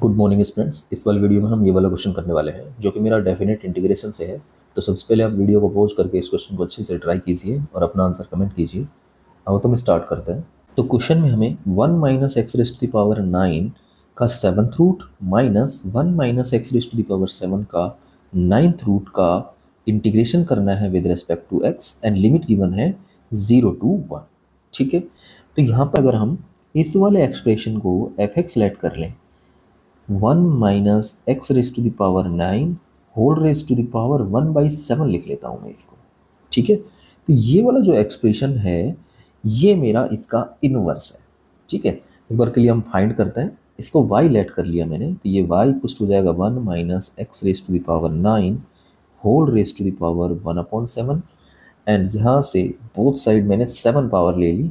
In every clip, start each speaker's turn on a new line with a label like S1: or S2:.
S1: Good morning students. इस वाले video में हम ये वाला क्वेश्चन करने वाले हैं जो कि मेरा डेफिनेट इंटीग्रेशन से है। तो सबसे पहले आप वीडियो को पॉज करके इस क्वेश्चन को अच्छे से ट्राई कीजिए और अपना आंसर कमेंट कीजिए। अब तो हम स्टार्ट करते हैं। तो क्वेश्चन में हमें 1 minus x raise to the power 9 का 7th root minus 1 minus x raise to the power 7 का 9th रूट का इंटीग्रेशन करना है with respect to x and limit given है 0 to 1। ठीक है, तो यहाँ पर अगर हम इस वाले एक्सप्रेशन को एफ एक्स लेट कर लें 1 minus x raise to the power 9 whole raise to the power 1/7 लिख लेता हूँ मैं इसको। ठीक है, तो ये वाला जो एक्सप्रेशन है ये मेरा इसका इनवर्स है। ठीक है, एक बार के लिए हम फाइंड करते हैं। इसको y लेट कर लिया मैंने, तो ये y इक्वल्स हो जाएगा 1 minus x raise to the power 9 whole raise to the power 1/7 and यहाँ से बोथ साइड मैंने 7 पावर ले ली,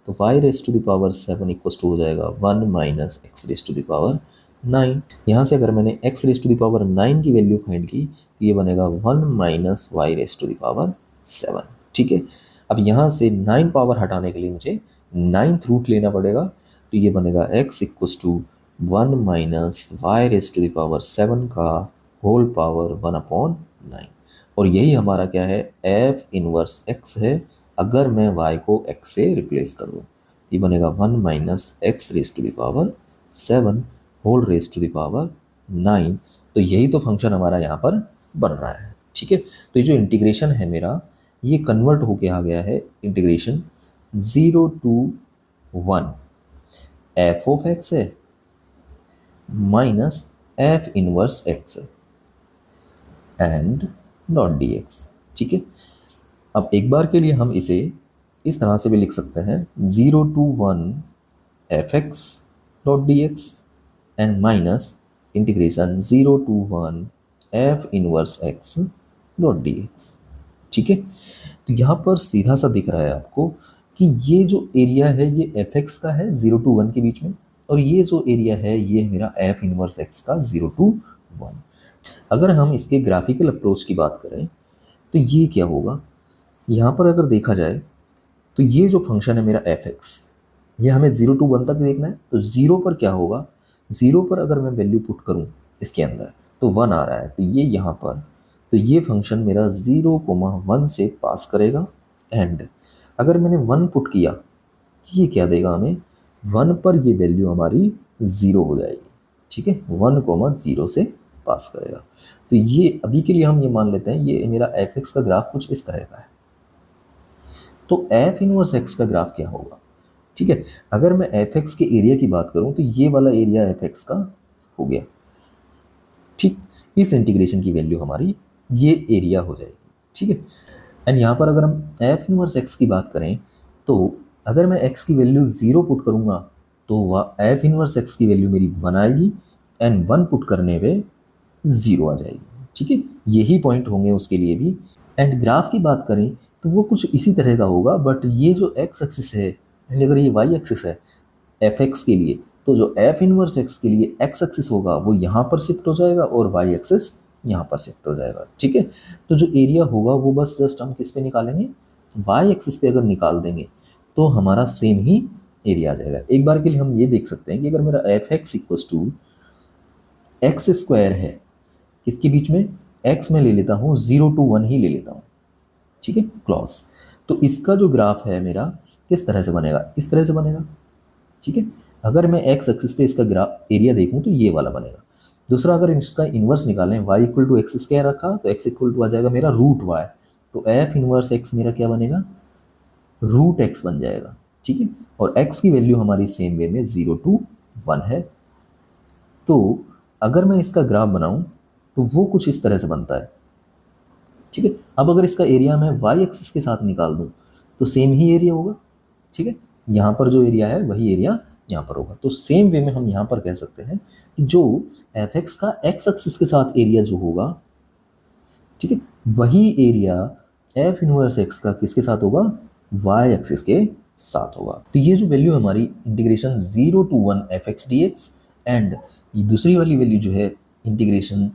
S1: तो y raise to the power 7 equals to हो जाएगा 1 minus x raise to the power 9। यहाँ से अगर मैंने x raise to the power 9 की वैल्यू फाइंड की तो ये बनेगा 1 minus y raise to the power 7। ठीक है, अब यहाँ से 9 पावर हटाने के लिए मुझे 9th रूट लेना पड़ेगा, तो ये बनेगा x equals to 1 minus y raise to the power 7 का होल पावर 1/9। और यही हमारा क्या है, f इनवर्स x है। अगर मैं y को x से रिप्लेस कर दूँ ये बनेगा 1 minus x raise to the power 7 whole raise to the power 9। तो यही तो फंक्शन हमारा यहाँ पर बन रहा है। ठीक है, तो ये जो इंटीग्रेशन है मेरा ये कन्वर्ट होके आ गया है integration 0 to 1 F of X है minus F inverse X and dot D X. ठीक है, अब एक बार के लिए हम इसे इस तरह से भी लिख सकते हैं 0 to 1 F x dot D x and minus integration 0 to 1 F inverse x dot D X. ठीक है, तो यहाँ पर सीधा सा दिख रहा है आपको कि ये जो एरिया है ये एफ एक्स का है 0 to 1 के बीच में, और ये जो एरिया है ये मेरा एफ इनवर्स एक्स का 0 to 1। अगर हम इसके ग्राफिकल अप्रोच की बात करें तो ये क्या होगा, यहाँ पर अगर देखा जाए तो ये जो फंक्शन है मेरा एफ एक्स ये हमें 0 to 1 तक देखना है। तो 0 पर क्या होगा, 0 पर अगर मैं वैल्यू पुट करूँ इसके अंदर तो 1 आ रहा है, तो ये यहाँ पर तो ये फंक्शन मेरा 0,1 से पास करेगा। एंड अगर मैंने 1 पुट किया तो ये क्या देगा हमें, 1 पर ये वैल्यू हमारी 0 हो जाएगी। ठीक है, 1,0 से पास करेगा। तो ये अभी के लिए हम ये मान लेते हैं ये मेरा एफ एक्स का ग्राफ कुछ इस तरह का है। तो एफ इनवर्स एक्स का ग्राफ क्या होगा। ठीक है, अगर मैं एफ एक्स के एरिया की बात करूं तो ये वाला एरिया एफ एक्स का हो गया। ठीक, इस इंटीग्रेशन की वैल्यू हमारी ये एरिया हो जाएगी। ठीक है, एंड यहाँ पर अगर हम एफ इनवर्स एक्स की बात करें तो अगर मैं एक्स की वैल्यू 0 पुट करूँगा तो वह एफ इनवर्स एक्स की वैल्यू मेरी 1 आएगी एंड 1 पुट करने पे 0 आ जाएगी। ठीक है, यही पॉइंट होंगे उसके लिए भी। एंड ग्राफ की बात करें तो वो कुछ इसी तरह का होगा, बट ये जो एक्स एक्सिस है एंड अगर ये वाई एक्सिस है एफ एक्स के लिए, तो जो एफ इनवर्स एक्स के लिए एक्स एक्सिस होगा वो यहाँ पर शिफ्ट हो जाएगा और वाई एक्सिस यहाँ पर शिफ्ट हो जाएगा। ठीक है, तो जो एरिया होगा वो बस जस्ट हम किस पे निकालेंगे, वाई एक्सिस पे अगर निकाल देंगे तो हमारा सेम ही एरिया आ जाएगा। एक बार के लिए हम ये देख सकते हैं कि अगर मेरा f x equals to x square है, इसके बीच में एक्स में ले लेता हूँ 0 to 1 ही ले लेता हूँ। ठीक है, क्लॉज। तो इसका जो ग्राफ है मेरा किस तरह से बनेगा, इस तरह से बनेगा। ठीक है, अगर मैं एक्स एक्सिस पे इसका ग्राफ एरिया देखूं तो ये वाला बनेगा। दूसरा अगर इसका इन्वर्स निकालें y equal to x square रखा तो x इक्वल टू आ जाएगा मेरा रूट y, तो एफ इनवर्स x मेरा क्या बनेगा, रूट x बन जाएगा। ठीक है, और x की वैल्यू हमारी सेम वे में 0 to 1 है। तो अगर मैं इसका ग्राफ बनाऊं तो वो कुछ इस तरह से बनता है। ठीक है, अब अगर इसका एरिया मैं वाई एक्सिस के साथ निकाल दूं तो सेम ही एरिया होगा। ठीक है, यहाँ पर जो एरिया है वही एरिया यहाँ पर होगा। तो सेम वे में हम यहाँ पर कह सकते हैं कि जो एफ एक्स का एक्स एक्सिस के साथ एरिया जो होगा, ठीक है, वही एरिया एफ इनवर्स एक्स का किसके साथ होगा, वाई एक्सिस के साथ होगा। तो ये जो वैल्यू हमारी integration 0 to 1 F x D x and ये दूसरी वाली वैल्यू जो है integration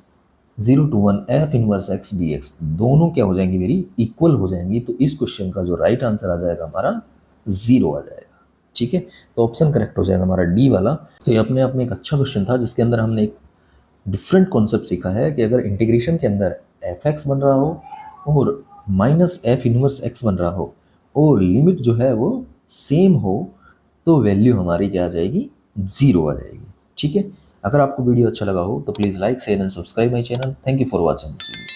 S1: 0 to 1 F inverse x D x, दोनों क्या हो जाएंगी, मेरी इक्वल हो जाएंगी। तो इस क्वेश्चन का जो राइट आंसर आ जाएगा हमारा 0 आ जाएगा। ठीक है, तो ऑप्शन करेक्ट हो जाएगा हमारा डी वाला। तो ये अपने आप में एक अच्छा क्वेश्चन था जिसके अंदर हमने एक डिफरेंट कॉन्सेप्ट सीखा है कि अगर इंटीग्रेशन के अंदर एफ एक्स बन रहा हो और माइनस एफ इनवर्स एक्स बन रहा हो और लिमिट जो है वो सेम हो तो वैल्यू हमारी क्या आ जाएगी, जीरो आ जाएगी। ठीक है, अगर आपको वीडियो अच्छा लगा हो तो please like share and subscribe my channel. Thank you for watching this video.